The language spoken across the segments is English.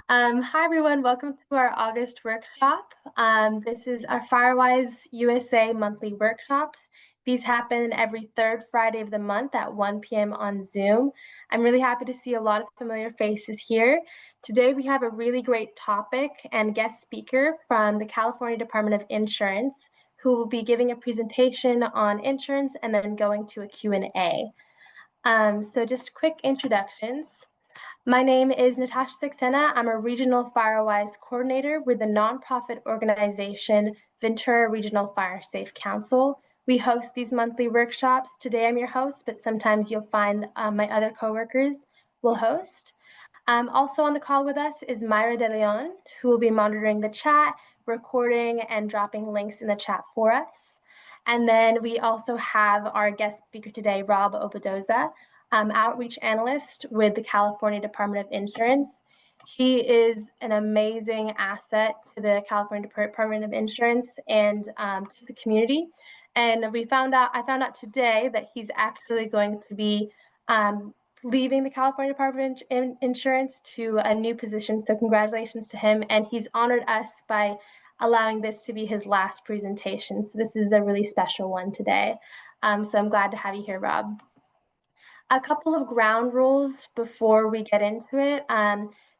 Hi everyone, welcome to our August workshop. This is our Firewise USA monthly workshops. These happen every third Friday of the month at 1 p.m. on Zoom. I'm really happy to see a lot of familiar faces here. Today we have a really great topic and guest speaker from the California Department of Insurance, who will be giving a presentation on insurance and then going to a Q&A. So just quick introductions. My name is Natasha Saxena. I'm a Regional Firewise Coordinator with the nonprofit organization Ventura Regional Fire Safe Council. We host these monthly workshops. Today I'm your host, but sometimes you'll find my other coworkers will host. Also on the call with us is Myra De Leon, who will be monitoring the chat, recording, and dropping links in the chat for us. And then we also have our guest speaker today, Rob Obadoza, outreach analyst with the California Department of Insurance. He is an amazing asset to the California Department of Insurance and to the community. And I found out today that he's actually going to be leaving the California Department of Insurance to a new position. So congratulations to him. And he's honored us by allowing this to be his last presentation. So this is a really special one today. So I'm glad to have you here, Rob. A couple of ground rules before we get into it.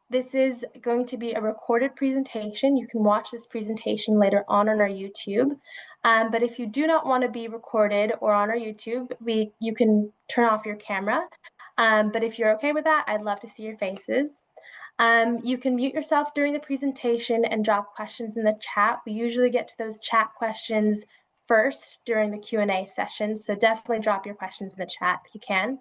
This is going to be a recorded presentation. You can watch this presentation later on our YouTube. But if you do not want to be recorded or on our YouTube, you can turn off your camera. But if you're okay with that, I'd love to see your faces. You can mute yourself during the presentation and drop questions in the chat. We usually get to those chat questions first during the Q&A session, so definitely drop your questions in the chat if you can.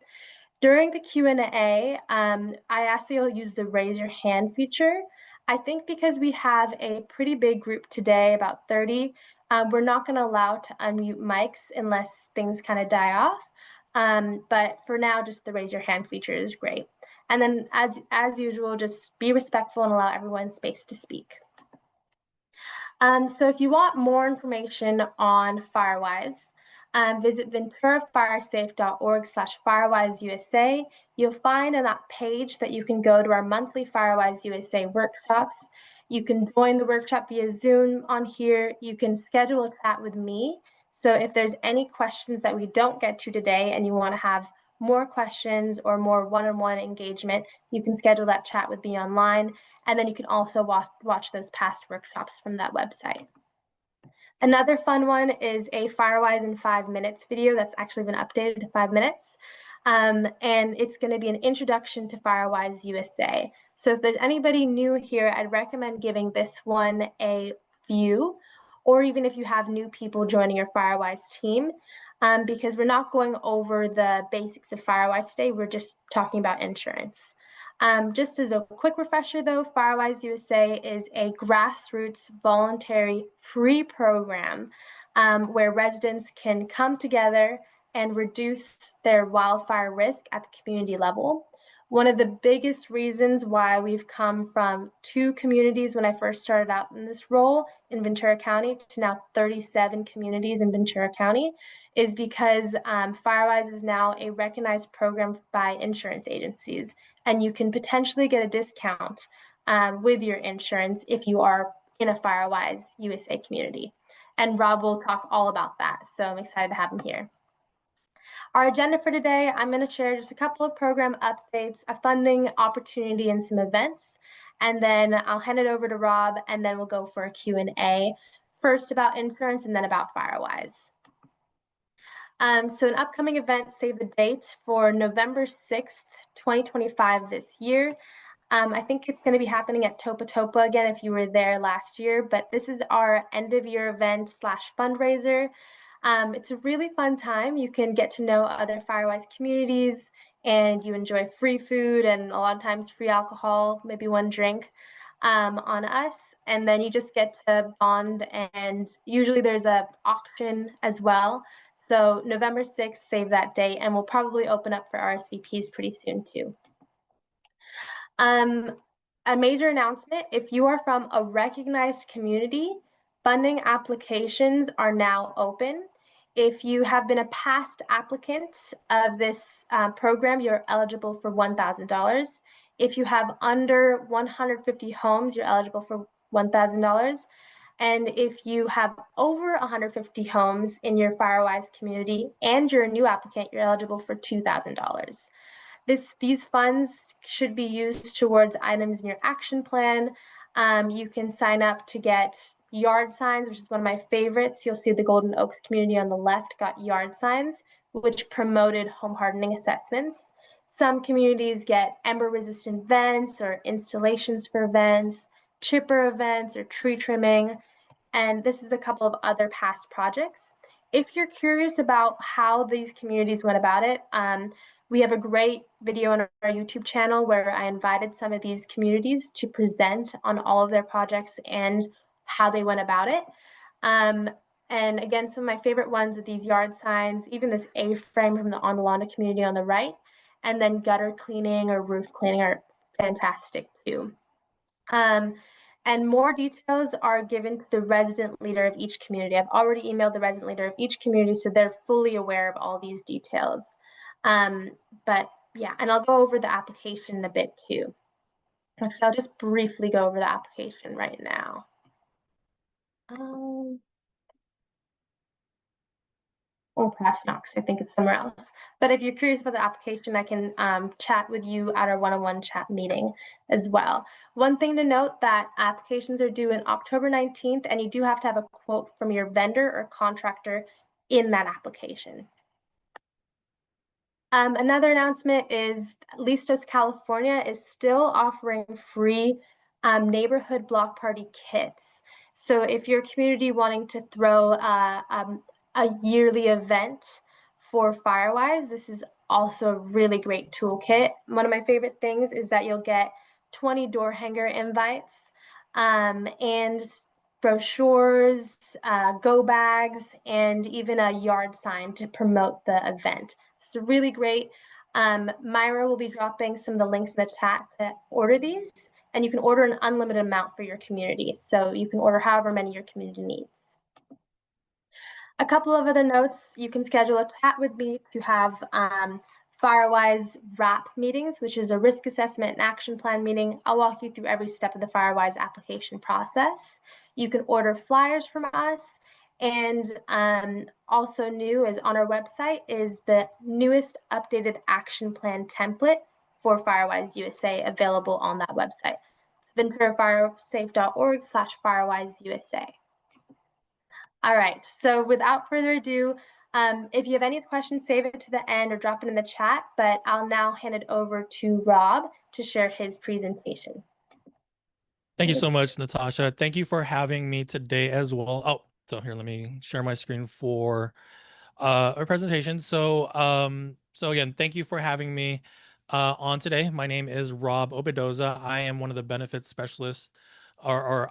During the Q&A, I ask that you'll use the raise your hand feature. I think because we have a pretty big group today, about 30, we're not going to allow to unmute mics unless things kind of die off. But for now, just the raise your hand feature is great. And then as usual, just be respectful and allow everyone space to speak. So if you want more information on Firewise, visit venturafiresafe.org/FirewiseUSA. You'll find on that page that you can go to our monthly Firewise USA workshops. You can join the workshop via Zoom on here. You can schedule a chat with me. So if there's any questions that we don't get to today and you want to have more questions or more one-on-one engagement, you can schedule that chat with me online. And then you can also watch those past workshops from that website. Another fun one is a Firewise in 5 minutes video that's actually been updated to 5 minutes. And it's going to be an introduction to Firewise USA. So if there's anybody new here, I'd recommend giving this one a view, or even if you have new people joining your Firewise team, because we're not going over the basics of Firewise today. We're just talking about insurance. Just as a quick refresher though, Firewise USA is a grassroots, voluntary, free program where residents can come together and reduce their wildfire risk at the community level. One of the biggest reasons why we've come from 2 communities when I first started out in this role in Ventura County to now 37 communities in Ventura County is because Firewise is now a recognized program by insurance agencies, and you can potentially get a discount with your insurance if you are in a Firewise USA community. And Rob will talk all about that, so I'm excited to have him here. Our agenda for today, I'm going to share just a couple of program updates, a funding opportunity, and some events. And then I'll hand it over to Rob, and then we'll go for a Q&A, first about insurance and then about Firewise. So an upcoming event, save the date for November 6th, 2025 this year. I think it's going to be happening at Topa Topa again if you were there last year, but this is our end of year event / fundraiser. It's a really fun time. You can get to know other Firewise communities, and you enjoy free food and a lot of times free alcohol, maybe one drink on us. And then you just get to bond, and usually there's an auction as well. So November 6th, save that date, and we'll probably open up for RSVPs pretty soon too. A major announcement, if you are from a recognized community, funding applications are now open. If you have been a past applicant of this program, you're eligible for $1,000. If you have under 150 homes, you're eligible for $1,000. And if you have over 150 homes in your Firewise community and you're a new applicant, you're eligible for $2,000. These funds should be used towards items in your action plan. You can sign up to get yard signs, which is one of my favorites. You'll see the Golden Oaks community on the left got yard signs, which promoted home hardening assessments. Some communities get ember-resistant vents or installations for vents, chipper events or tree trimming. And this is a couple of other past projects. If you're curious about how these communities went about it, we have a great video on our YouTube channel where I invited some of these communities to present on all of their projects and how they went about it. And again, some of my favorite ones are these yard signs, even this A-frame from the Onawanda community on the right, and then gutter cleaning or roof cleaning are fantastic too. And more details are given to the resident leader of each community. I've already emailed the resident leader of each community, so they're fully aware of all these details. But yeah, and I'll go over the application a bit too. Actually, I'll just briefly go over the application right now. Or perhaps not, because I think it's somewhere else. But if you're curious about the application, I can chat with you at our one-on-one chat meeting as well. One thing to note that applications are due in October 19th, and you do have to have a quote from your vendor or contractor in that application. Another announcement is Listos California is still offering free neighborhood block party kits. So if your community wanting to throw a yearly event for Firewise, this is also a really great toolkit. One of my favorite things is that you'll get 20 door hanger invites and brochures, go bags, and even a yard sign to promote the event. It's really great. Myra will be dropping some of the links in the chat to order these, and you can order an unlimited amount for your community. So you can order however many your community needs. A couple of other notes, you can schedule a chat with me to have Firewise RAP meetings, which is a risk assessment and action plan meeting. I'll walk you through every step of the Firewise application process. You can order flyers from us. And also new is on our website is the newest updated action plan template for Firewise USA available on that website. It's venturafiresafe.org/FirewiseUSA. All right, so without further ado, if you have any questions, save it to the end or drop it in the chat, but I'll now hand it over to Rob to share his presentation. Thank you so much, Natasha. Thank you for having me today as well. Oh, so here, let me share my screen for our presentation. So again, thank you for having me on today. My name is Rob Obedoza. I am one of the benefits specialists or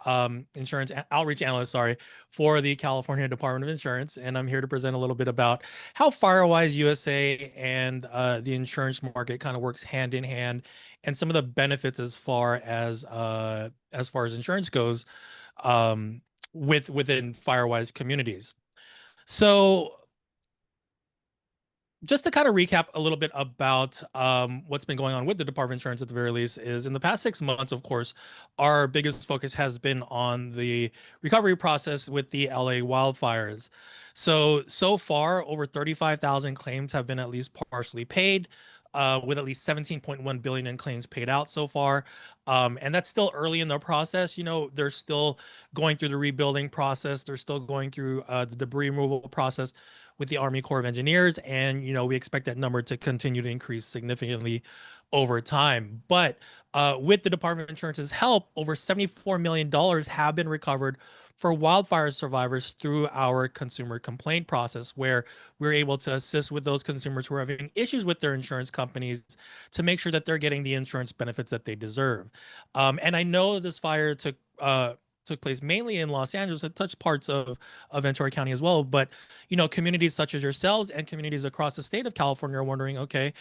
insurance outreach analyst, sorry, for the California Department of Insurance. And I'm here to present a little bit about how Firewise USA and the insurance market kind of works hand in hand, and some of the benefits as far as insurance goes within Firewise communities. So just to kind of recap a little bit about what's been going on with the Department of Insurance at the very least is in the past 6 months, of course, our biggest focus has been on the recovery process with the LA wildfires. So far, over 35,000 claims have been at least partially paid, with at least 17.1 billion in claims paid out so far. And that's still early in the process. You know, they're still going through the rebuilding process. They're still going through the debris removal process with the Army Corps of Engineers. And, you know, we expect that number to continue to increase significantly over time. But with the Department of Insurance's help, over $74 million have been recovered for wildfire survivors through our consumer complaint process, where we're able to assist with those consumers who are having issues with their insurance companies to make sure that they're getting the insurance benefits that they deserve. And I know this fire took place mainly in Los Angeles. It touched parts of Ventura County as well. But, you know, communities such as yourselves and communities across the state of California are wondering, okay,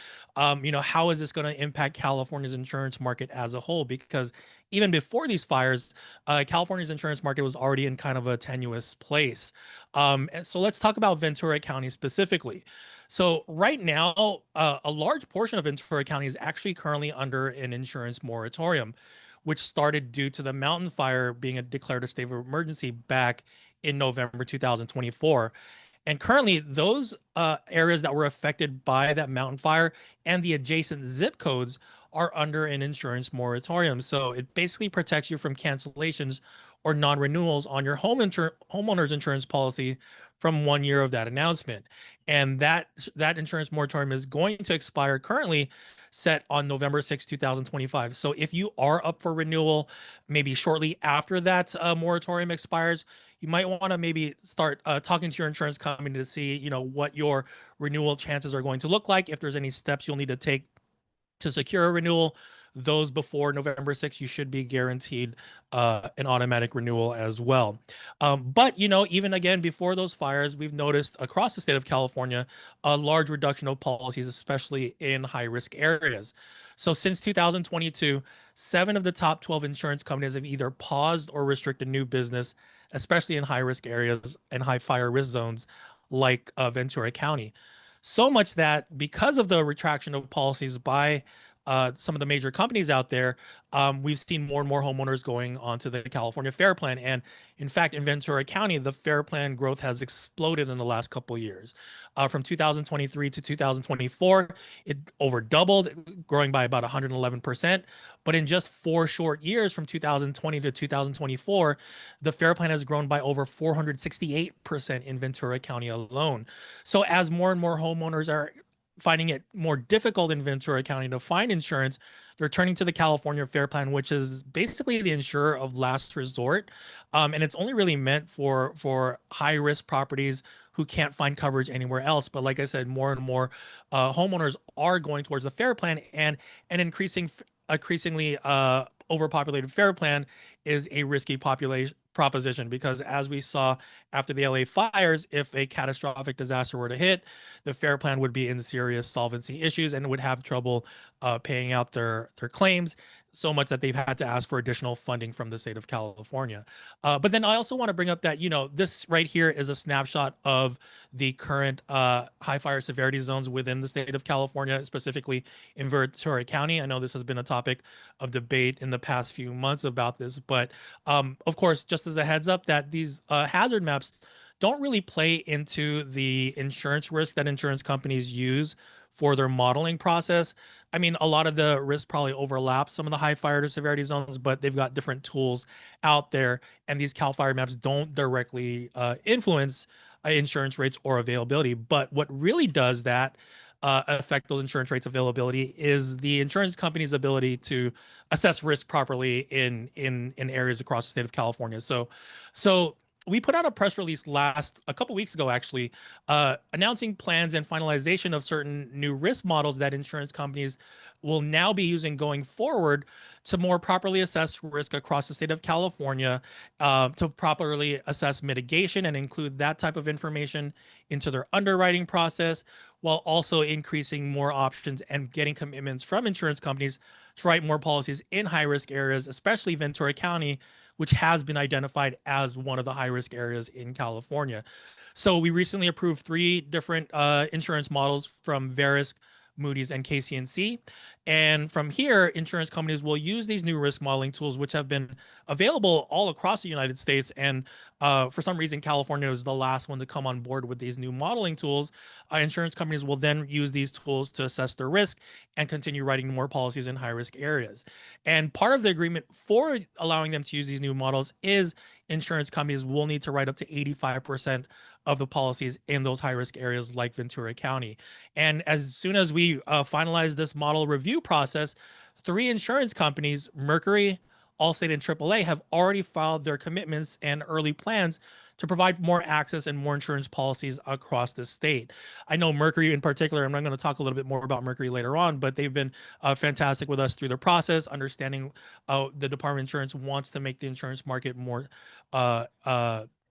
you know, how is this going to impact California's insurance market as a whole? Because even before these fires, California's insurance market was already in kind of a tenuous place. And so let's talk about Ventura County specifically. So right now, a large portion of Ventura County is actually currently under an insurance moratorium, which started due to the mountain fire being declared a state of emergency back in November 2024. And currently, those areas that were affected by that mountain fire and the adjacent zip codes are under an insurance moratorium. So it basically protects you from cancellations or non-renewals on your homeowner's insurance policy from 1 year of that announcement. And that insurance moratorium is going to expire currently set on November 6, 2025. So if you are up for renewal, maybe shortly after that moratorium expires, you might want to maybe start talking to your insurance company to see, what your renewal chances are going to look like. If there's any steps you'll need to take to secure a renewal, those before November 6th, you should be guaranteed an automatic renewal as well. But, even again, before those fires, we've noticed across the state of California a large reduction of policies, especially in high risk areas. So since 2022, 7 of the top 12 insurance companies have either paused or restricted new business, especially in high risk areas and high fire risk zones like Ventura County. So much that because of the retraction of policies by some of the major companies out there, we've seen more and more homeowners going onto the California Fair Plan. And in fact, in Ventura County, the Fair Plan growth has exploded in the last couple of years. From 2023 to 2024, it over doubled, growing by about 111%. But in just 4 short years, from 2020 to 2024, the Fair Plan has grown by over 468% in Ventura County alone. So as more and more homeowners are finding it more difficult in Ventura County to find insurance, they're turning to the California Fair Plan, which is basically the insurer of last resort. And it's only really meant for high risk properties who can't find coverage anywhere else. But like I said, more and more homeowners are going towards the Fair Plan, and an increasingly overpopulated Fair Plan is a risky proposition, because as we saw after the LA fires, if a catastrophic disaster were to hit, the Fair Plan would be in serious solvency issues and would have trouble paying out their claims, so much that they've had to ask for additional funding from the state of California. But then I also want to bring up that, this right here is a snapshot of the current high fire severity zones within the state of California, specifically in Ventura County. I know this has been a topic of debate in the past few months about this, but of course, just as a heads up, that these hazard maps don't really play into the insurance risk that insurance companies use for their modeling process. I mean, a lot of the risk probably overlaps some of the high fire to severity zones, but they've got different tools out there, and these CAL FIRE maps don't directly influence insurance rates or availability. But what really does that affect those insurance rates availability is the insurance company's ability to assess risk properly in areas across the state of California. So we put out a press release a couple weeks ago, actually, announcing plans and finalization of certain new risk models that insurance companies will now be using going forward to more properly assess risk across the state of California, to properly assess mitigation and include that type of information into their underwriting process, while also increasing more options and getting commitments from insurance companies to write more policies in high-risk areas, especially Ventura County, which has been identified as one of the high-risk areas in California. So we recently approved 3 different insurance models from Verisk, Moody's, and KCNC. And from here, insurance companies will use these new risk modeling tools, which have been available all across the United States. And for some reason, California is the last one to come on board with these new modeling tools. Insurance companies will then use these tools to assess their risk and continue writing more policies in high-risk areas. And part of the agreement for allowing them to use these new models is insurance companies will need to write up to 85% of the policies in those high-risk areas like Ventura County. And as soon as we finalize this model review process, 3 insurance companies, Mercury, Allstate, and AAA, have already filed their commitments and early plans to provide more access and more insurance policies across the state. I know Mercury in particular, I'm going to talk a little bit more about Mercury later on, but they've been fantastic with us through the process, understanding the Department of Insurance wants to make the insurance market more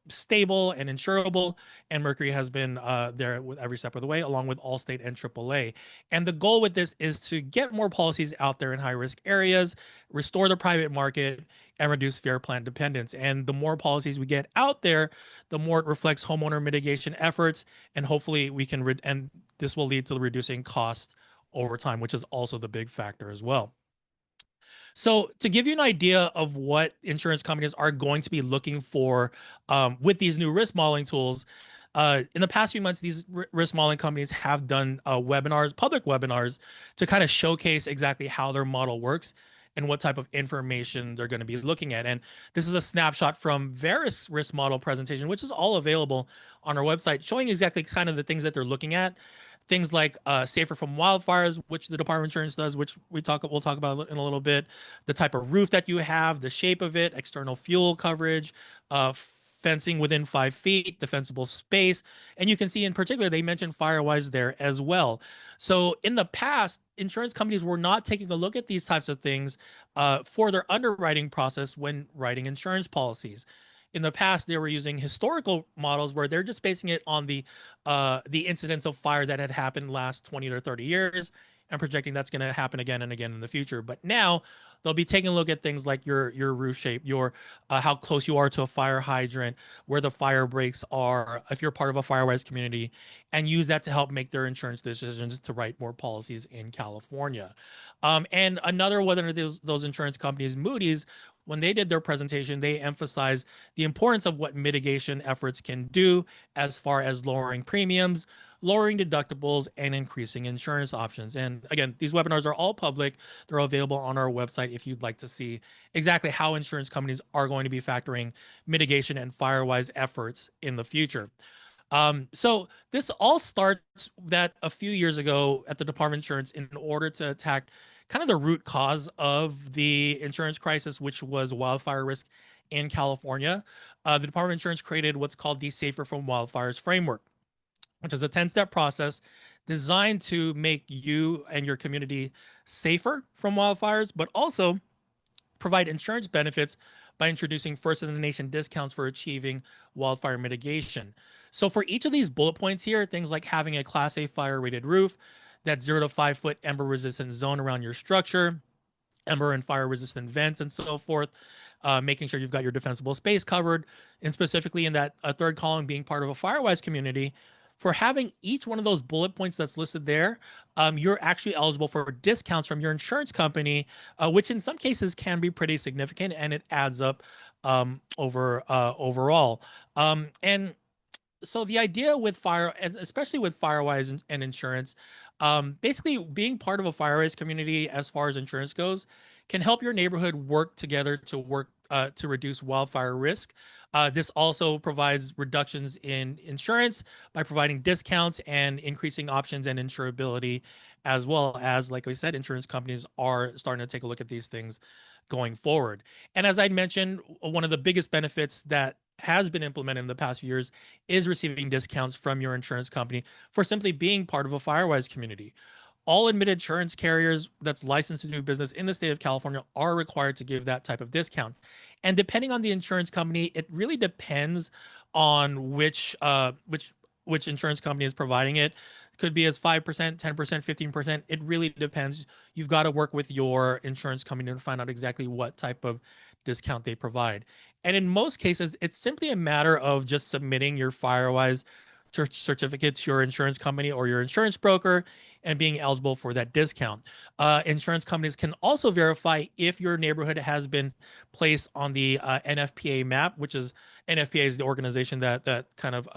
stable and insurable, and Mercury has been there with every step of the way, along with Allstate and AAA. And the goal with this is to get more policies out there in high-risk areas, restore the private market, and reduce fair plan dependence. And the more policies we get out there, the more it reflects homeowner mitigation efforts, and hopefully we can and this will lead to reducing costs over time, which is also the big factor as well. So to give you an idea of what insurance companies are going to be looking for with these new risk modeling tools, in the past few months, these risk modeling companies have done webinars, public webinars, to kind of showcase exactly how their model works and what type of information they're going to be looking at. And this is a snapshot from Verisk's risk model presentation, which is all available on our website, showing exactly kind of the things that they're looking at. Things like safer from wildfires, which the Department of Insurance does, which we'll talk about in a little bit. The type of roof that you have, the shape of it, external fuel coverage, fencing within 5 feet, defensible space. And you can see in particular, they mentioned Firewise there as well. So in the past, insurance companies were not taking a look at these types of things for their underwriting process when writing insurance policies. In the past, they were using historical models where they're just basing it on the incidents of fire that had happened last 20 or 30 years and projecting that's going to happen again and again in the future. But now they'll be taking a look at things like your roof shape, your how close you are to a fire hydrant, where the fire breaks are, if you're part of a Firewise community, and use that to help make their insurance decisions to write more policies in California. And another one of those insurance companies, Moody's, when they did their presentation, they emphasized the importance of what mitigation efforts can do as far as lowering premiums, lowering deductibles, and increasing insurance options. And again, these webinars are all public. They're available on our website if you'd like to see exactly how insurance companies are going to be factoring mitigation and Firewise efforts in the future. So this all starts that a few years ago at the Department of Insurance, in order to attack kind of the root cause of the insurance crisis, which was wildfire risk in California. The Department of Insurance created what's called the Safer from Wildfires framework, which is a 10-step process designed to make you and your community safer from wildfires, but also provide insurance benefits by introducing first in the nation discounts for achieving wildfire mitigation. So for each of these bullet points here, things like having a Class A fire rated roof, that 0 to 5 foot ember resistant zone around your structure, ember and fire resistant vents, and so forth, making sure you've got your defensible space covered, and specifically in that third column, being part of a Firewise community. For having each one of those bullet points that's listed there, you're actually eligible for discounts from your insurance company, which in some cases can be pretty significant, and it adds up overall. And so the idea with especially with Firewise and insurance, basically being part of a Firewise community as far as insurance goes can help your neighborhood work together to reduce wildfire risk. This also provides reductions in insurance by providing discounts and increasing options and insurability, as well as, like we said, insurance companies are starting to take a look at these things going forward. And as I mentioned, one of the biggest benefits that has been implemented in the past few years is receiving discounts from your insurance company for simply being part of a Firewise community. All admitted insurance carriers that's licensed to do business in the state of California are required to give that type of discount. And depending on the insurance company, it really depends on which insurance company is providing it. It could be as 5%, 10%, 15%. It really depends. You've got to work with your insurance company to find out exactly what type of discount they provide. And in most cases, it's simply a matter of just submitting your Firewise certificate to your insurance company or your insurance broker and being eligible for that discount. Insurance companies can also verify if your neighborhood has been placed on the NFPA map, which is NFPA is the organization that kind of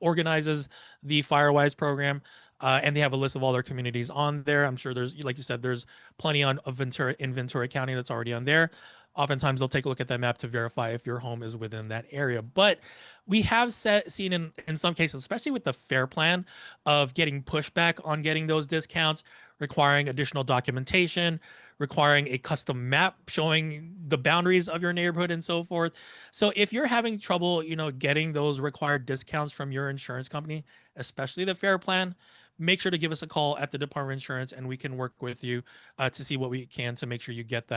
organizes the Firewise program. And they have a list of all their communities on there. I'm sure there's, like you said, there's plenty of Ventura in Ventura County that's already on there. Oftentimes they'll take a look at that map to verify if your home is within that area. But we have seen in some cases, especially with the FAIR plan, of getting pushback on getting those discounts, requiring additional documentation, requiring a custom map showing the boundaries of your neighborhood and so forth. So if you're having trouble, getting those required discounts from your insurance company, especially the FAIR plan, make sure to give us a call at the Department of Insurance, and we can work with you to see what we can to make sure you get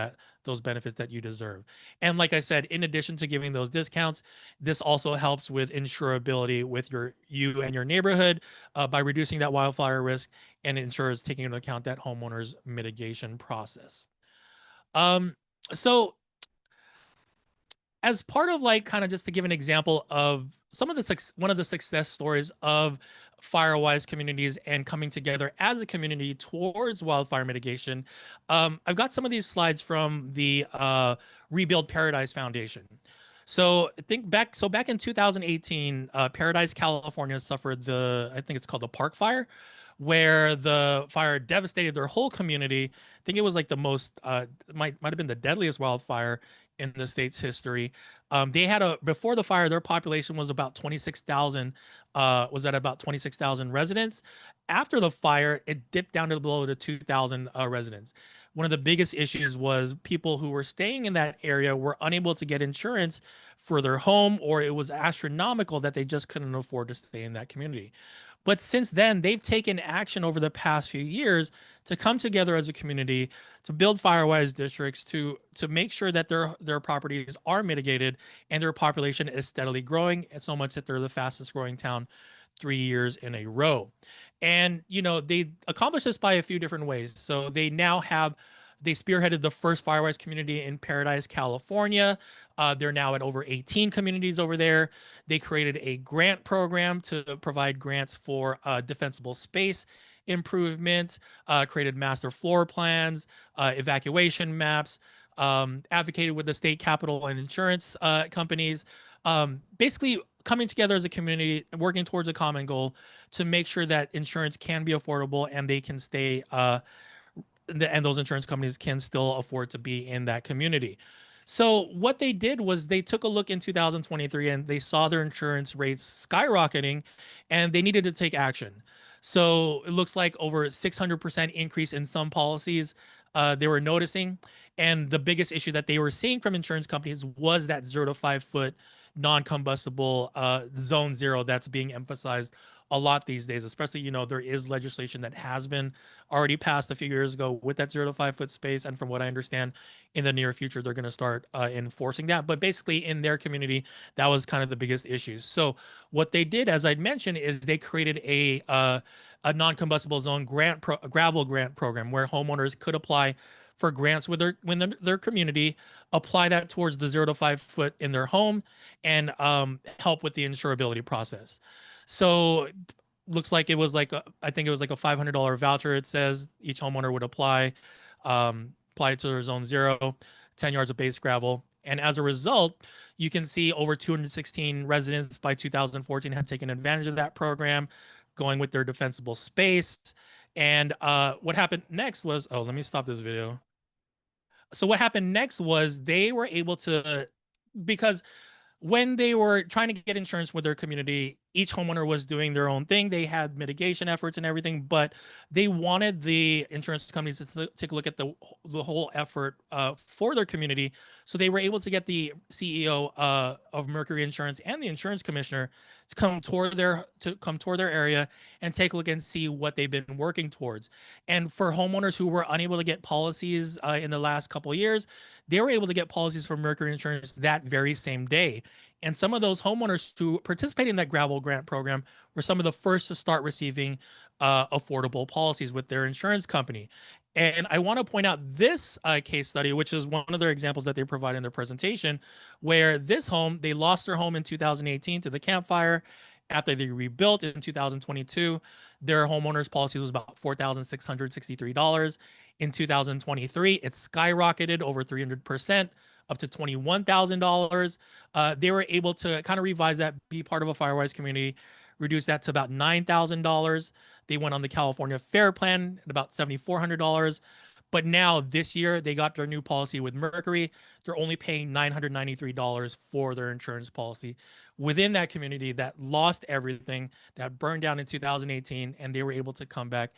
those benefits that you deserve. And like I said, in addition to giving those discounts, this also helps with insurability with you and your neighborhood by reducing that wildfire risk, and insurers taking into account that homeowners mitigation process. So as part of like kind of just to give an example of some of the one of the success stories of Firewise communities and coming together as a community towards wildfire mitigation, I've got some of these slides from the Rebuild Paradise Foundation. So back in 2018, Paradise, California suffered I think it's called the Park Fire, where the fire devastated their whole community. I think it was like the most might have been the deadliest wildfire in the state's history. They had before the fire, their population was about 26,000, was at about 26,000 residents. After the fire, it dipped down to below the 2,000 residents. One of the biggest issues was people who were staying in that area were unable to get insurance for their home, or it was astronomical that they just couldn't afford to stay in that community. But since then, they've taken action over the past few years to come together as a community to build Firewise districts to make sure that their properties are mitigated and their population is steadily growing, and so much that they're the fastest growing town 3 years in a row. And they accomplished this by a few different ways. So they spearheaded the first Firewise community in Paradise, California. They're now at over 18 communities over there. They created a grant program to provide grants for defensible space improvement, created master floor plans, evacuation maps, advocated with the state capital and insurance companies, basically coming together as a community, working towards a common goal to make sure that insurance can be affordable and they can stay and those insurance companies can still afford to be in that community. So what they did was they took a look in 2023 and they saw their insurance rates skyrocketing and they needed to take action. So it looks like over 600% increase in some policies they were noticing. And the biggest issue that they were seeing from insurance companies was that 0 to 5 foot non-combustible zone 0 that's being emphasized a lot these days, especially, there is legislation that has been already passed a few years ago with that 0 to 5 foot space. And from what I understand, in the near future, they're going to start enforcing that. But basically in their community, that was kind of the biggest issues. So what they did, as I'd mentioned, is they created a non-combustible zone gravel grant program where homeowners could apply for grants with their community, apply that towards the 0 to 5 foot in their home, and help with the insurability process. So looks like it was I think it was like a $500 voucher. It says each homeowner would apply it to their zone 0, 10 yards of base gravel. And as a result, you can see over 216 residents by 2014 had taken advantage of that program, going with their defensible space. And what happened next was, let me stop this video. So what happened next was they were able to, because when they were trying to get insurance with their community, each homeowner was doing their own thing. They had mitigation efforts and everything, but they wanted the insurance companies to take a look at the whole effort for their community. So they were able to get the CEO of Mercury Insurance and the insurance commissioner to come tour their area and take a look and see what they've been working towards. And for homeowners who were unable to get policies in the last couple of years, they were able to get policies from Mercury Insurance that very same day. And some of those homeowners who participated in that gravel grant program were some of the first to start receiving affordable policies with their insurance company. And I want to point out this case study, which is one of their examples that they provide in their presentation, where they lost their home in 2018 to the Camp Fire. After they rebuilt in 2022, their homeowners policy was about $4,663. In 2023, it skyrocketed over 300%, up to $21,000. They were able to kind of revise that, be part of a Firewise community, reduce that to about $9,000. They went on the California Fair Plan at about $7,400. But now this year, they got their new policy with Mercury. They're only paying $993 for their insurance policy within that community that lost everything, that burned down in 2018, and they were able to come back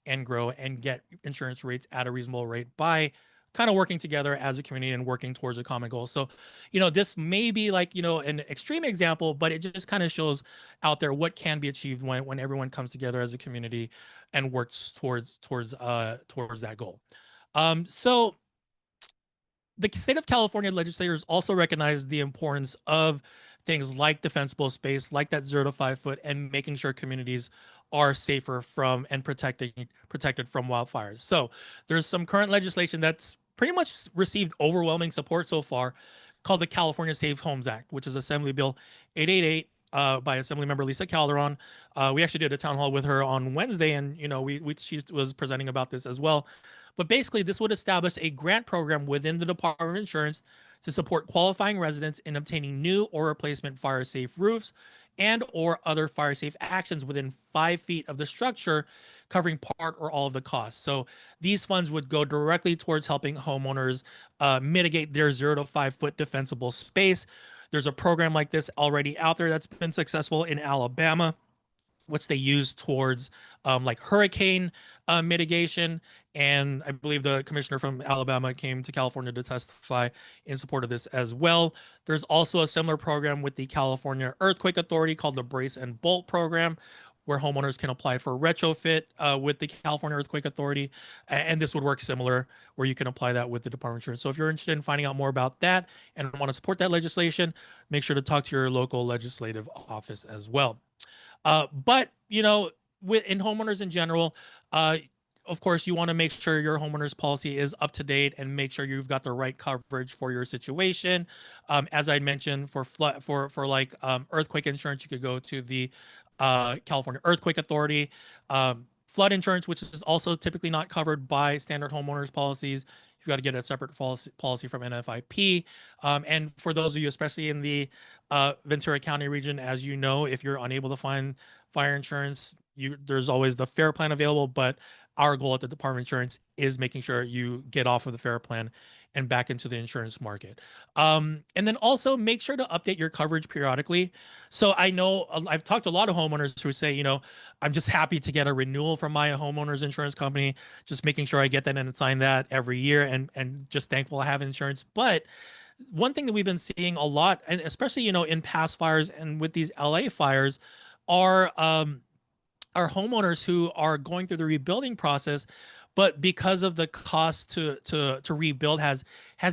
and grow and get insurance rates at a reasonable rate by kind of working together as a community and working towards a common goal. So, this may be like, an extreme example, but it just kind of shows out there what can be achieved when everyone comes together as a community and works towards that goal. So the state of California legislators also recognize the importance of things like defensible space, like that 0 to 5 foot, and making sure communities are safer from and protected from wildfires. So there's some current legislation that's pretty much received overwhelming support so far, called the California Safe Homes Act, which is Assembly Bill 888 by Assemblymember Lisa Calderon. We actually did a town hall with her on Wednesday, and she was presenting about this as well. But basically, this would establish a grant program within the Department of Insurance to support qualifying residents in obtaining new or replacement fire-safe roofs and or other fire-safe actions within 5 feet of the structure, covering part or all of the costs. So these funds would go directly towards helping homeowners mitigate their 0 to 5 foot defensible space. There's a program like this already out there that's been successful in Alabama, which they use towards like hurricane mitigation. And I believe the commissioner from Alabama came to California to testify in support of this as well. There's also a similar program with the California Earthquake Authority called the Brace and Bolt program, where homeowners can apply for retrofit with the California Earthquake Authority. And this would work similar, where you can apply that with the Department of Insurance. So if you're interested in finding out more about that and want to support that legislation, make sure to talk to your local legislative office as well. But, in homeowners in general, of course, you want to make sure your homeowner's policy is up to date and make sure you've got the right coverage for your situation. As I mentioned, for flood, for like earthquake insurance, you could go to the California Earthquake Authority. Flood insurance, which is also typically not covered by standard homeowners policies, you've got to get a separate policy from NFIP. And for those of you, especially in the Ventura County region, as you know, if you're unable to find fire insurance, there's always the FAIR plan available. But our goal at the Department of Insurance is making sure you get off of the FAIR plan and back into the insurance market. And then also make sure to update your coverage periodically. So I know I've talked to a lot of homeowners who say, I'm just happy to get a renewal from my homeowner's insurance company, just making sure I get that and sign that every year, and just thankful I have insurance. But one thing that we've been seeing a lot, and especially, in past fires and with these LA fires, are homeowners who are going through the rebuilding process, but because of the cost to rebuild has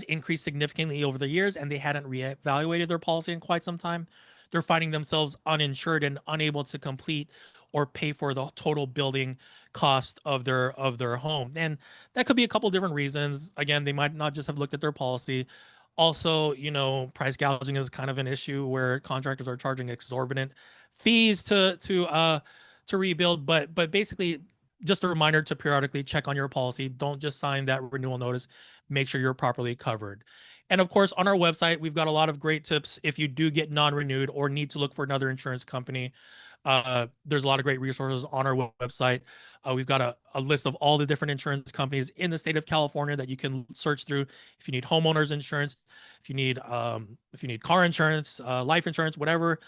increased significantly over the years, and they hadn't reevaluated their policy in quite some time, they're finding themselves uninsured and unable to complete or pay for the total building cost of their home. And that could be a couple different reasons. Again, they might not just have looked at their policy. Also, price gouging is kind of an issue where contractors are charging exorbitant fees to rebuild. But basically, just a reminder to periodically check on your policy. Don't just sign that renewal notice. Make sure you're properly covered. And of course, on our website, we've got a lot of great tips if you do get non-renewed or need to look for another insurance company. There's a lot of great resources on our website. We've got a list of all the different insurance companies in the state of California that you can search through if you need homeowners insurance, if you need car insurance, life insurance, whatever.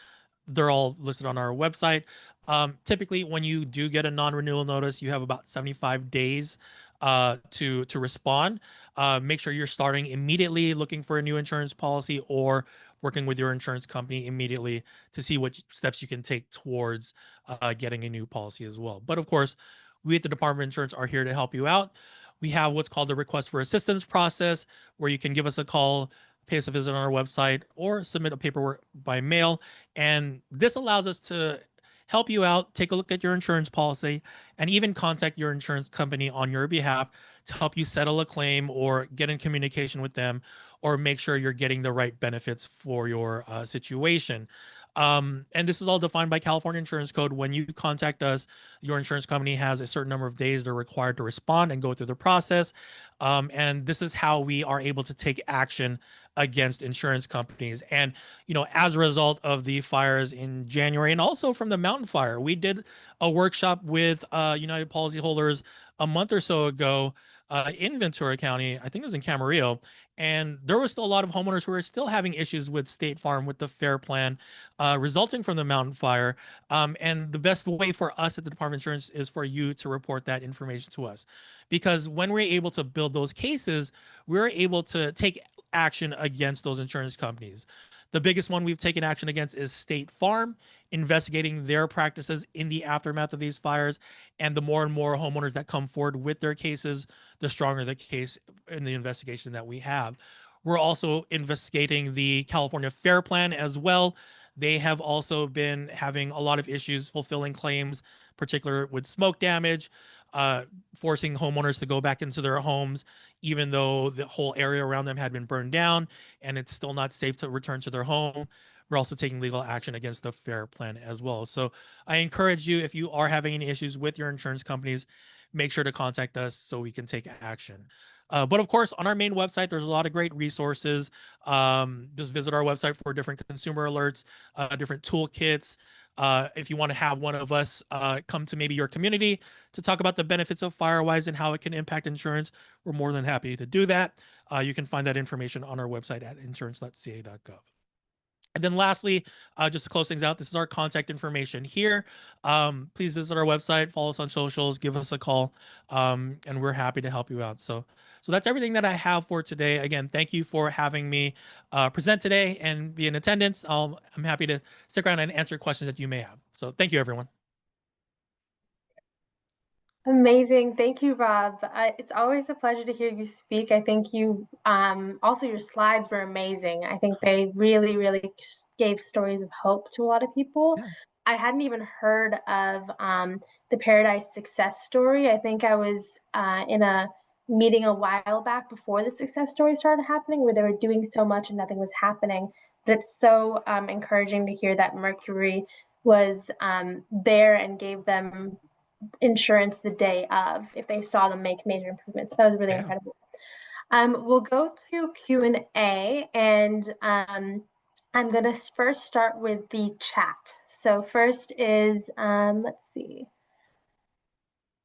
They're all listed on our website. Typically, when you do get a non-renewal notice, you have about 75 days to respond. Make sure you're starting immediately looking for a new insurance policy or working with your insurance company immediately to see what steps you can take towards getting a new policy as well. But of course, we at the Department of Insurance are here to help you out. We have what's called the request for assistance process, where you can give us a call, pay us a visit on our website, or submit a paperwork by mail. And this allows us to help you out, take a look at your insurance policy, and even contact your insurance company on your behalf to help you settle a claim or get in communication with them, or make sure you're getting the right benefits for your situation. And this is all defined by California Insurance Code. When you contact us, your insurance company has a certain number of days they're required to respond and go through the process. And this is how we are able to take action against insurance companies. And, as a result of the fires in January, and also from the mountain fire, we did a workshop with United policyholders a month or so ago in Ventura County. I think it was in Camarillo, and there was still a lot of homeowners who are still having issues with State Farm with the FAIR plan resulting from the mountain fire. And the best way for us at the Department of Insurance is for you to report that information to us, because when we're able to build those cases, we're able to take action against those insurance companies. The biggest one we've taken action against is State Farm, investigating their practices in the aftermath of these fires. And the more and more homeowners that come forward with their cases, the stronger the case in the investigation that we have. We're also investigating the California Fair Plan as well. They have also been having a lot of issues fulfilling claims, particularly with smoke damage, forcing homeowners to go back into their homes, even though the whole area around them had been burned down and it's still not safe to return to their home. We're also taking legal action against the FAIR plan as well. So I encourage you, if you are having any issues with your insurance companies, make sure to contact us so we can take action. But of course, on our main website, there's a lot of great resources. Just visit our website for different consumer alerts, different toolkits. If you want to have one of us come to maybe your community to talk about the benefits of Firewise and how it can impact insurance, we're more than happy to do that. You can find that information on our website at insurance.ca.gov. And then lastly, just to close things out, this is our contact information here. Please visit our website, follow us on socials, give us a call, and we're happy to help you out. So that's everything that I have for today. Again, thank you for having me present today and be in attendance. I'm happy to stick around and answer questions that you may have. So thank you, everyone. Amazing. Thank you, Rob. It's always a pleasure to hear you speak. I think you, also your slides were amazing. I think they really, really gave stories of hope to a lot of people. Yeah. I hadn't even heard of the Paradise success story. I think I was in a meeting a while back before the success story started happening, where they were doing so much and nothing was happening. But it's so encouraging to hear that Mercury was there and gave them insurance the day of if they saw them make major improvements. So that was really incredible. We'll go to Q&A, and I'm going to first start with the chat. So first is, let's see.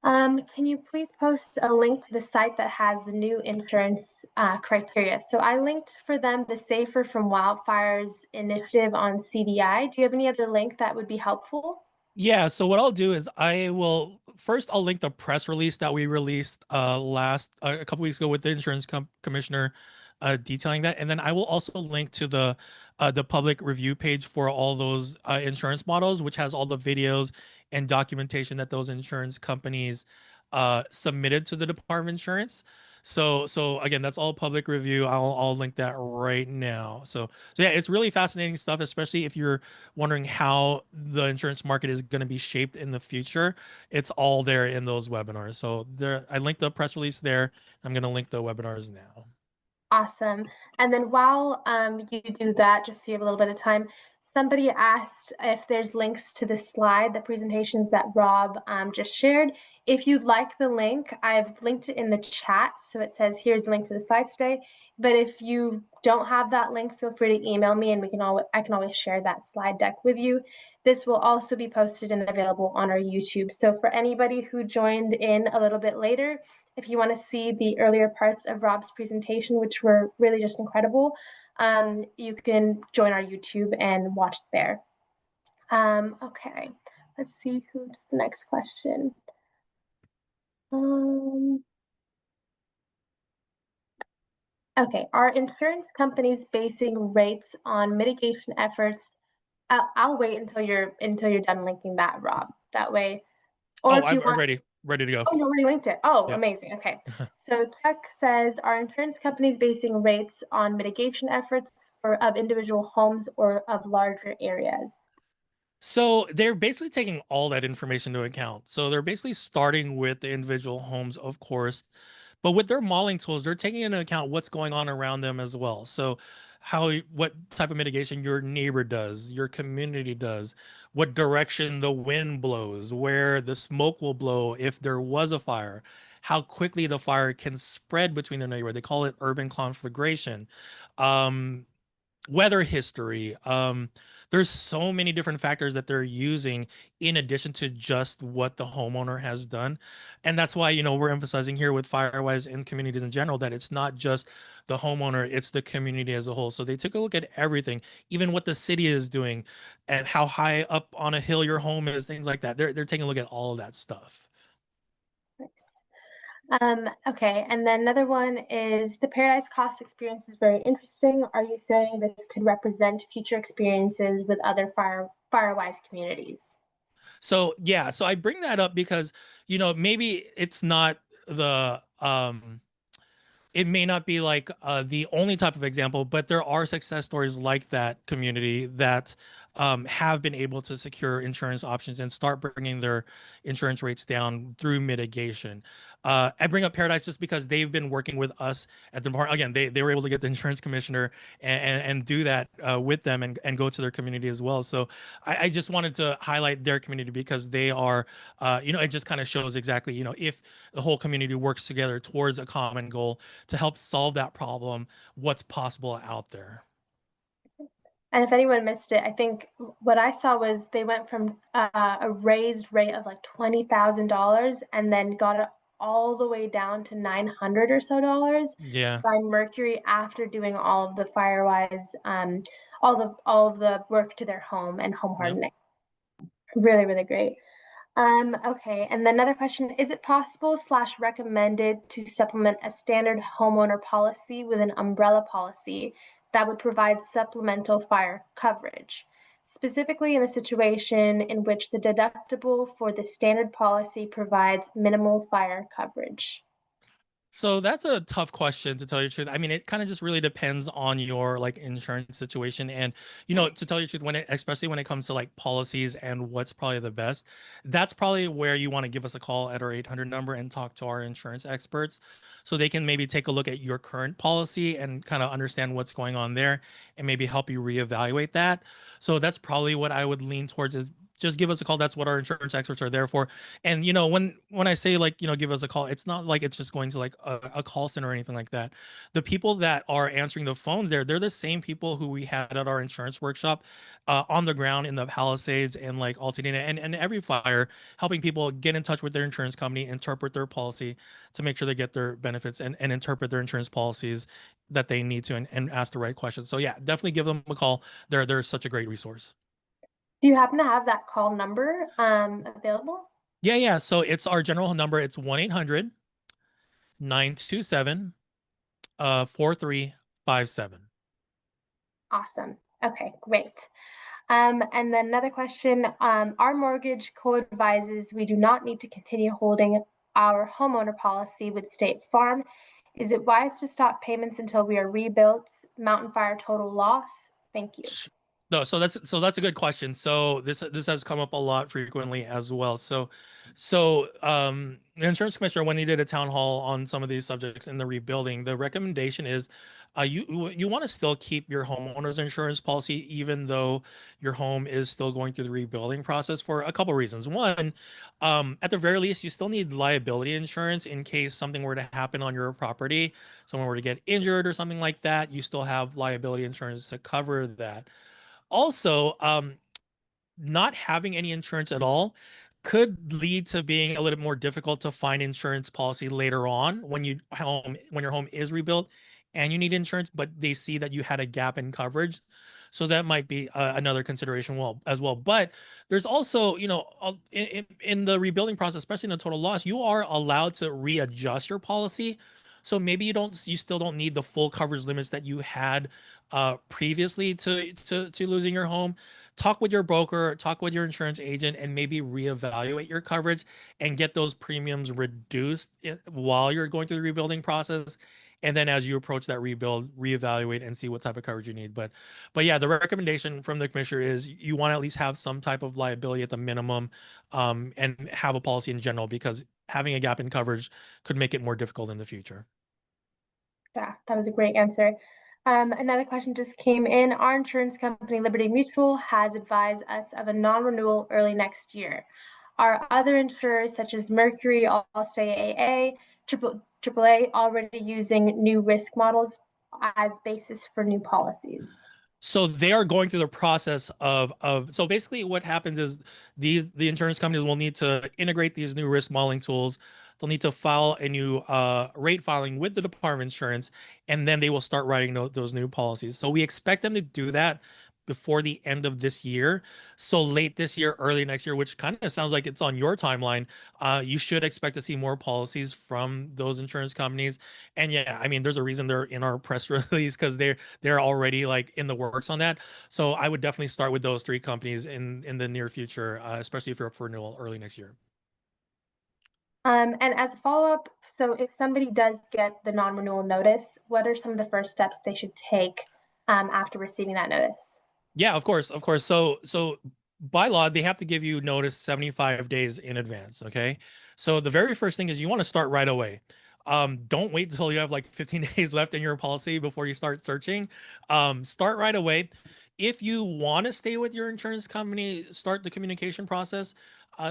Can you please post a link to the site that has the new insurance criteria? So I linked for them the Safer from Wildfires initiative on CDI. Do you have any other link that would be helpful? Yeah, so what I'll do is I'll link the press release that we released a couple weeks ago with the insurance commissioner detailing that, and then I will also link to the public review page for all those insurance models, which has all the videos and documentation that those insurance companies submitted to the Department of Insurance. So again, that's all public review. I'll link that right now. So yeah, it's really fascinating stuff, especially if you're wondering how the insurance market is going to be shaped in the future. It's all there in those webinars. So there, I linked the press release there. I'm going to link the webinars now. Awesome. And then while you do that, just so you have a little bit of time, somebody asked if there's links to the slide, the presentations that Rob just shared. If you'd like the link, I've linked it in the chat. So it says, here's the link to the slides today. But if you don't have that link, feel free to email me and I can always share that slide deck with you. This will also be posted and available on our YouTube. So for anybody who joined in a little bit later, if you want to see the earlier parts of Rob's presentation, which were really just incredible, you can join our YouTube and watch there. Okay, let's see who's the next question. Okay, are insurance companies basing rates on mitigation efforts? I'll wait until you're done linking that, Rob. That way, or if you I'm ready to go. Oh, you already linked it. Oh, Yep. Amazing. Okay. So Chuck says, are insurance companies basing rates on mitigation efforts of individual homes or of larger areas? So they're basically taking all that information into account. So they're basically starting with the individual homes, of course, but with their modeling tools, they're taking into account what's going on around them as well. So what type of mitigation your neighbor does, your community does, what direction the wind blows, where the smoke will blow if there was a fire, how quickly the fire can spread between the neighborhood. They call it urban conflagration. weather history. There's so many different factors that they're using in addition to just what the homeowner has done. And that's why, we're emphasizing here with Firewise and communities in general that it's not just the homeowner, it's the community as a whole. So they took a look at everything, even what the city is doing and how high up on a hill your home is, things like that. They're taking a look at all of that stuff. Nice. Okay, and then another one is the Paradise Cost experience is very interesting. Are you saying this could represent future experiences with other Firewise communities? So yeah, so I bring that up because, maybe it's not the it may not be like the only type of example, but there are success stories like that community that have been able to secure insurance options and start bringing their insurance rates down through mitigation. I bring up Paradise just because they've been working with us at the department. Again, they were able to get the insurance commissioner and do that with them and go to their community as well. So I just wanted to highlight their community because they are, it just kind of shows exactly, if the whole community works together towards a common goal to help solve that problem, what's possible out there. And if anyone missed it, I think what I saw was they went from a raised rate of like $20,000 and then got it all the way down to 900 or so dollars Yeah. by Mercury after doing all of the Firewise, all of the work to their home and home Yep. hardening. Really, really great. Okay, and then another question, is it possible slash recommended to supplement a standard homeowner policy with an umbrella policy that would provide supplemental fire coverage? Specifically in a situation in which the deductible for the standard policy provides minimal fire coverage. So that's a tough question to tell you the truth. I mean, it kind of just really depends on your like insurance situation. And, to tell you the truth, especially when it comes to like policies and what's probably the best, that's probably where you want to give us a call at our 800 number and talk to our insurance experts so they can maybe take a look at your current policy and kind of understand what's going on there and maybe help you reevaluate that. So that's probably what I would lean towards is just give us a call. That's what our insurance experts are there for. And when I say like, give us a call, it's not like it's just going to like a call center or anything like that. The people that are answering the phones there, they're the same people who we had at our insurance workshop on the ground in the Palisades and like Altadena and every fire, helping people get in touch with their insurance company, interpret their policy to make sure they get their benefits and interpret their insurance policies that they need to and ask the right questions. So yeah, definitely give them a call. They're such a great resource. Do you happen to have that call number available? Yeah, yeah. So it's our general number. It's 1-800-927 4357. Awesome. Okay, great. And then another question, our mortgage co-advises we do not need to continue holding our homeowner policy with State Farm. Is it wise to stop payments until we are rebuilt? Mountain fire total loss? Thank you. No, so that's a good question. So this has come up a lot frequently as well. So the insurance commissioner, when he did a town hall on some of these subjects in the rebuilding, the recommendation is you want to still keep your homeowner's insurance policy even though your home is still going through the rebuilding process for a couple reasons. One, at the very least, you still need liability insurance in case something were to happen on your property, someone were to get injured or something like that. You still have liability insurance to cover that. Also, not having any insurance at all could lead to being a little bit more difficult to find insurance policy later on when your home is rebuilt and you need insurance, but they see that you had a gap in coverage. So that might be another consideration as well. But there's also, in the rebuilding process, especially in the total loss, you are allowed to readjust your policy. So maybe you still don't need the full coverage limits that you had previously to losing your home. Talk with your broker, talk with your insurance agent, and maybe reevaluate your coverage and get those premiums reduced while you're going through the rebuilding process. And then as you approach that rebuild, reevaluate and see what type of coverage you need. But yeah, the recommendation from the commissioner is you want to at least have some type of liability at the minimum, and have a policy in general because having a gap in coverage could make it more difficult in the future. Yeah, that was a great answer. Another question just came in. Our insurance company, Liberty Mutual, has advised us of a non-renewal early next year. Are other insurers such as Mercury, Allstate AA, AAA already using new risk models as basis for new policies? So they are going through the process of so basically what happens is the insurance companies will need to integrate these new risk modeling tools. They'll need to file a new rate filing with the Department of Insurance, and then they will start writing those new policies. So we expect them to do that before the end of this year. So late this year, early next year, which kind of sounds like it's on your timeline. You should expect to see more policies from those insurance companies. And yeah, I mean, there's a reason they're in our press release because they're already like in the works on that. So I would definitely start with those three companies in the near future, especially if you're up for renewal early next year. And as a follow-up, so if somebody does get the non-renewal notice, what are some of the first steps they should take after receiving that notice? Yeah, of course, of course. So by law, they have to give you notice 75 days in advance. Okay. So the very first thing is you want to start right away. Don't wait until you have like 15 days left in your policy before you start searching. Start right away. If you want to stay with your insurance company, start the communication process.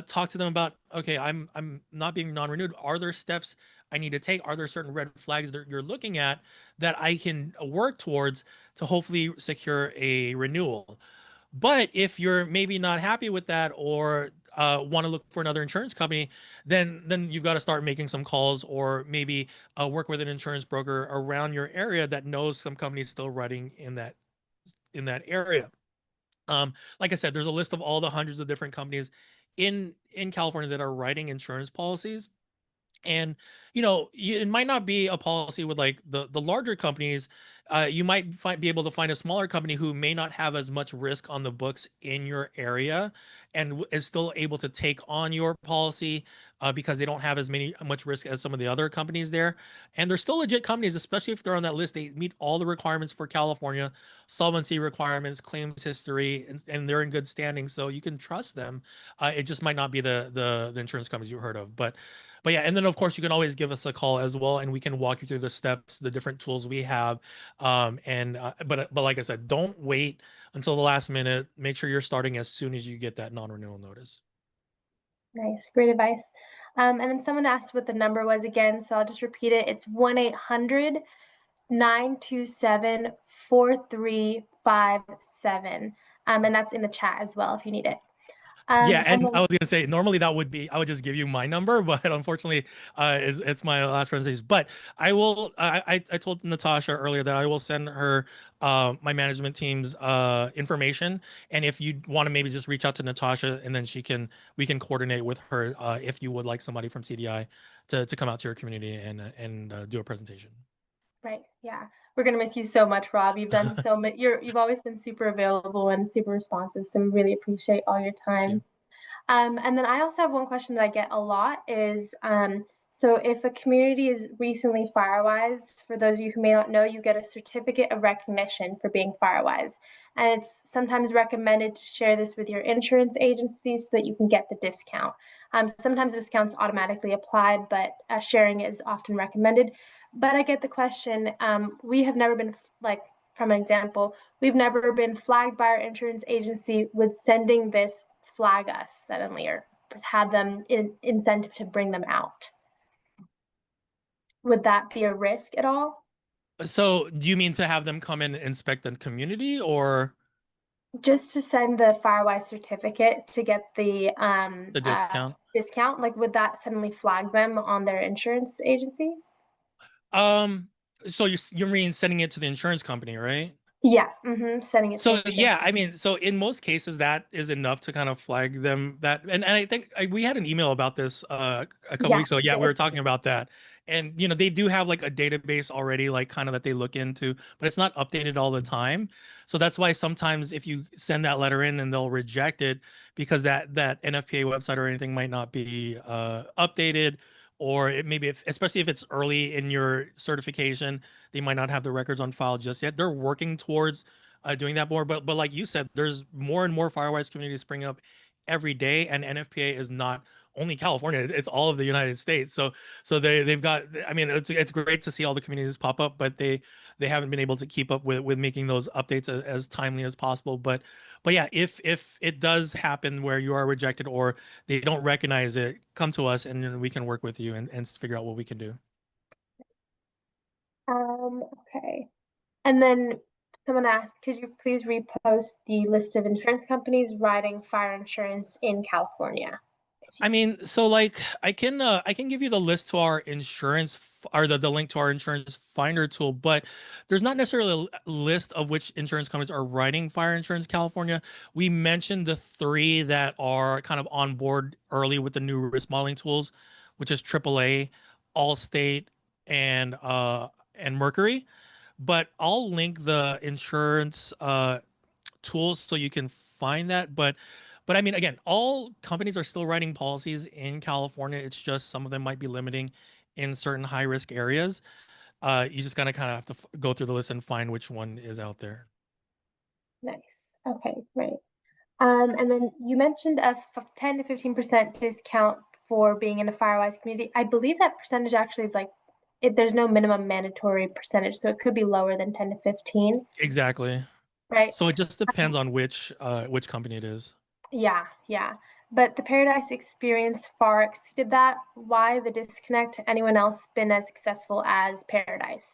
Talk to them about, okay, I'm not being non-renewed. Are there steps I need to take? Are there certain red flags that you're looking at that I can work towards to hopefully secure a renewal? But if you're maybe not happy with that or want to look for another insurance company, then you've got to start making some calls or maybe work with an insurance broker around your area that knows some companies still writing in that area. Like I said, there's a list of all the hundreds of different companies in California that are writing insurance policies. And it might not be a policy with like the larger companies. You might be able to find a smaller company who may not have as much risk on the books in your area and is still able to take on your policy because they don't have as much risk as some of the other companies there. And they're still legit companies, especially if they're on that list. They meet all the requirements for California, solvency requirements, claims history, and they're in good standing, so you can trust them. It just might not be the insurance companies you heard of, but yeah, and then of course you can always give us a call as well, and we can walk you through the steps, the different tools we have. But like I said, don't wait until the last minute. Make sure you're starting as soon as you get that non-renewal notice. Nice, great advice. And then someone asked what the number was again, so I'll just repeat it. It's 1-800-927-4357. And that's in the chat as well if you need it. Yeah, And and I then was gonna say normally that would be I would just give you my number, but unfortunately, it's my last presentation. But I will. I told Natasha earlier that I will send her my management team's information, and if you want to maybe just reach out to Natasha, and then we can coordinate with her if you would like somebody from CDI to come out to your community and do a presentation. right, yeah. We're gonna miss you so much, Rob. You've done so much. You've always been super available and super responsive, so we really appreciate all your Thank time. you. And then I also have one question that I get a lot is, so if a community is recently Firewise, for those of you who may not know, you get a certificate of recognition for being Firewise. And it's sometimes recommended to share this with your insurance agency so that you can get the discount. Sometimes the discount's automatically applied, but sharing is often recommended. But I get the question, we have never been, like, from an example, we've never been flagged by our insurance agency with sending this flag us suddenly or have them incentive to bring them out. Would that be a risk at all? So, do you mean to have them come in and inspect the community, or Just to send the Firewise certificate to get the the discount? discount, like would that suddenly flag them on their insurance agency? So you mean sending it to the insurance company, right? Yeah, sending it to So the insurance. yeah, I mean, so in most cases that is enough to kind of flag them that, and I think we had an email about this a couple Yeah, weeks ago. Yeah, we were talking about that. And they do have like a database already, like kind of that they look into, but it's not updated all the time. So that's why sometimes if you send that letter in and they'll reject it because that NFPA website or anything might not be updated, or it maybe especially if it's early in your certification, they might not have the records on file just yet. They're working towards doing that more. But like you said, there's more and more Firewise communities spring up every day, and NFPA is not only California; it's all of the United States. So they've got. I mean, it's great to see all the communities pop up, but they haven't been able to keep up with making those updates as timely as possible. But yeah, if it does happen where you are rejected or they don't recognize it, come to us and then we can work with you and figure out what we can do. Okay. And then Someone asked, could you please repost the list of insurance companies writing fire insurance in California? I mean, so like I can give you the list to our or the link to our insurance finder tool, but there's not necessarily a list of which insurance companies are writing fire insurance in California. We mentioned the three that are kind of on board early with the new risk modeling tools, which is AAA, Allstate, and Mercury. But I'll link the insurance tools so you can find that. But I mean, again, all companies are still writing policies in California. It's just some of them might be limiting in certain high risk areas. You just gotta kind of have to go through the list and find which one is out there. Nice. Okay, great. And then you mentioned a 10 to 15% discount for being in a Firewise community. I believe that percentage actually is like, there's no minimum mandatory percentage, so it could be lower than 10 to 15, Exactly. right? So it just depends on which company it is. Yeah, yeah. But the Paradise experience far exceeded that. Why the disconnect? Anyone else been as successful as Paradise?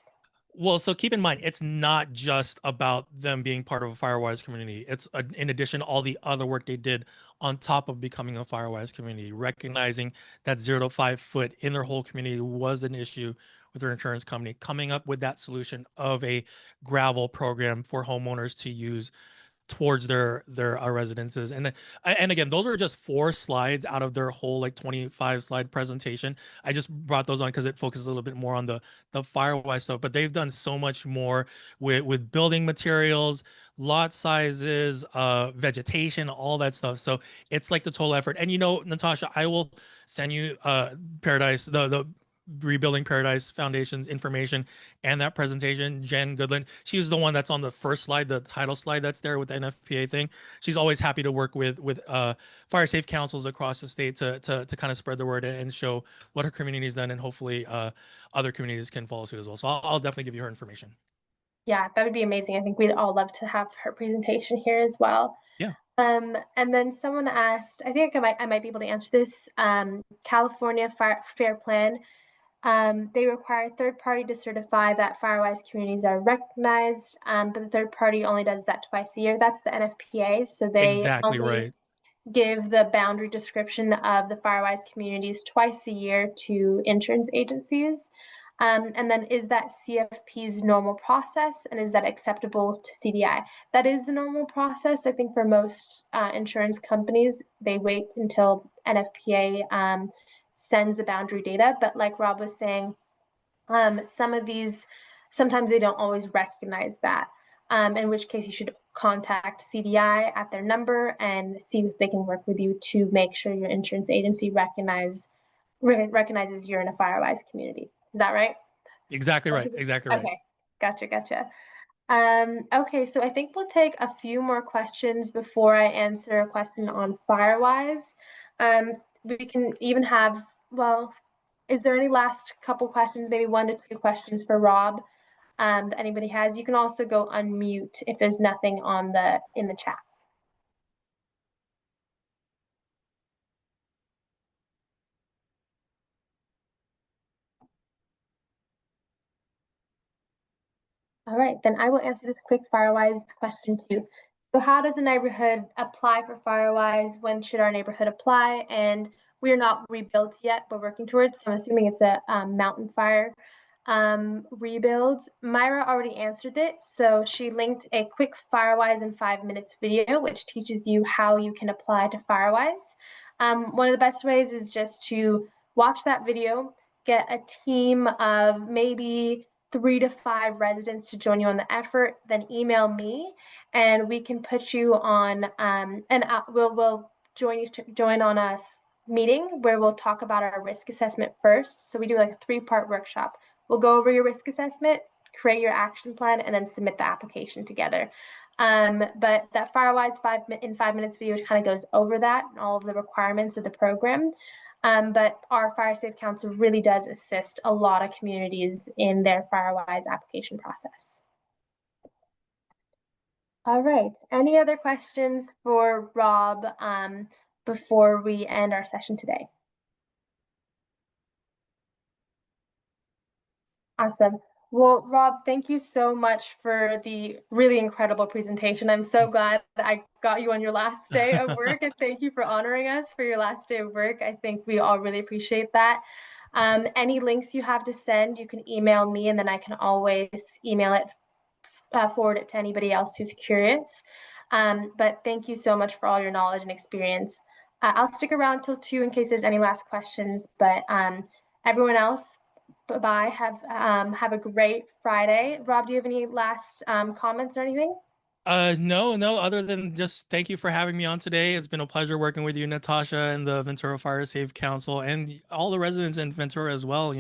Well, so keep in mind, it's not just about them being part of a Firewise community. It's in addition all the other work they did on top of becoming a Firewise community, recognizing that 0 to 5 foot in their whole community was an issue with their insurance company, coming up with that solution of a gravel program for homeowners to use towards their residences. And again, those are just 4 slides out of their whole like 25 slide presentation. I just brought those on because it focuses a little bit more on the Firewise stuff, but they've done so much more with building materials, lot sizes, vegetation, all that stuff. So it's like the total effort. And Natasha, I will send you Paradise, the Rebuilding Paradise Foundation's information and that presentation. Jen Goodland, she's the one that's on the first slide, the title slide that's there with the NFPA thing. She's always happy to work with fire safe councils across the state to kind of spread the word and show what her community's done, and hopefully other communities can follow suit as well. So I'll definitely give you her information. Yeah, that would be amazing. I think we'd all love to have her presentation here as well. Yeah. And then someone asked, I think I might be able to answer this. California Fair Plan, they require a third party to certify that Firewise communities are recognized, but the third party only does that twice a year. That's the NFPA. So they Exactly only right. give the boundary description of the Firewise communities twice a year to insurance agencies. And then is that CFP's normal process, and is that acceptable to CDI? That is the normal process. I think for most insurance companies, they wait until NFPA sends the boundary data. But like Rob was saying, some of these, sometimes they don't always recognize that, in which case you should contact CDI at their number and see if they can work with you to make sure your insurance agency recognizes you're in a Firewise community. Is that right? Exactly right. Exactly right. Okay, gotcha. Okay, so I think we'll take a few more questions before I answer a question on Firewise. We can even have, well, is there any last couple questions, maybe 1 to 2 questions for Rob that anybody has? You can also go unmute if there's nothing in the chat. All right, then I will answer this quick Firewise question too. So how does a neighborhood apply for Firewise? When should our neighborhood apply? And we are not rebuilt yet, but working towards, so I'm assuming it's a mountain fire rebuild. Myra already answered it. So she linked a quick Firewise in 5 minutes video, which teaches you how you can apply to Firewise. One of the best ways is just to watch that video, get a team of maybe 3 to 5 residents to join you on the effort, then email me and we can put you on we'll join on a meeting where we'll talk about our risk assessment first. So we do like a 3-part workshop. We'll go over your risk assessment, create your action plan, and then submit the application together. But that Firewise in 5 minutes video kind of goes over that and all of the requirements of the program. But our Fire Safe Council really does assist a lot of communities in their Firewise application process. All right, any other questions for Rob before we end our session today? Awesome. Well, Rob, thank you so much for the really incredible presentation. I'm so glad that I got you on your last day of work, and thank you for honoring us for your last day of work. I think we all really appreciate that. Any links you have to send, you can email me, and then I can always email it, forward it to anybody else who's curious. But thank you so much for all your knowledge and experience. I'll stick around till 2 in case there's any last questions, but everyone else, bye-bye. Have a great Friday. Rob, do you have any last comments or anything? No, other than just thank you for having me on today. It's been a pleasure working with you, Natasha, and the Ventura Fire Safe Council, and all the residents in Ventura as well.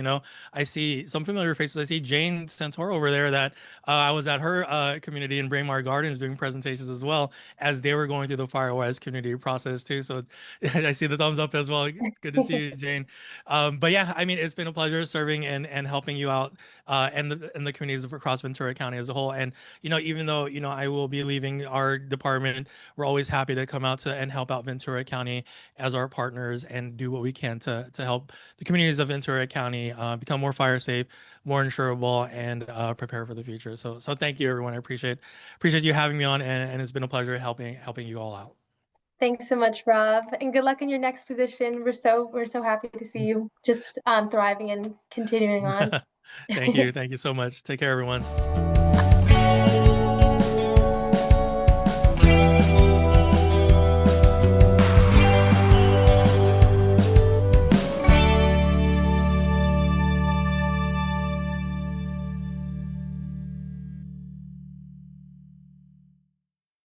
I see some familiar faces. I see Jane Santoro over there that I was at her community in Braemar Gardens doing presentations as well as they were going through the Firewise community process too. So I see the thumbs up as well. Good to see you, Jane. But yeah, I mean, it's been a pleasure serving and helping you out and the communities across Ventura County as a whole. And even though, I will be leaving our department, we're always happy to come out to and help out Ventura County as our partners and do what we can to help the communities of Ventura County become more fire safe, more insurable, and prepare for the future. So thank you, everyone. I appreciate you having me on, and it's been a pleasure helping you all out. Thanks so much, Rob, and good luck in your next position. We're so happy to see you just thriving and continuing on. Thank you so much. Take care, everyone.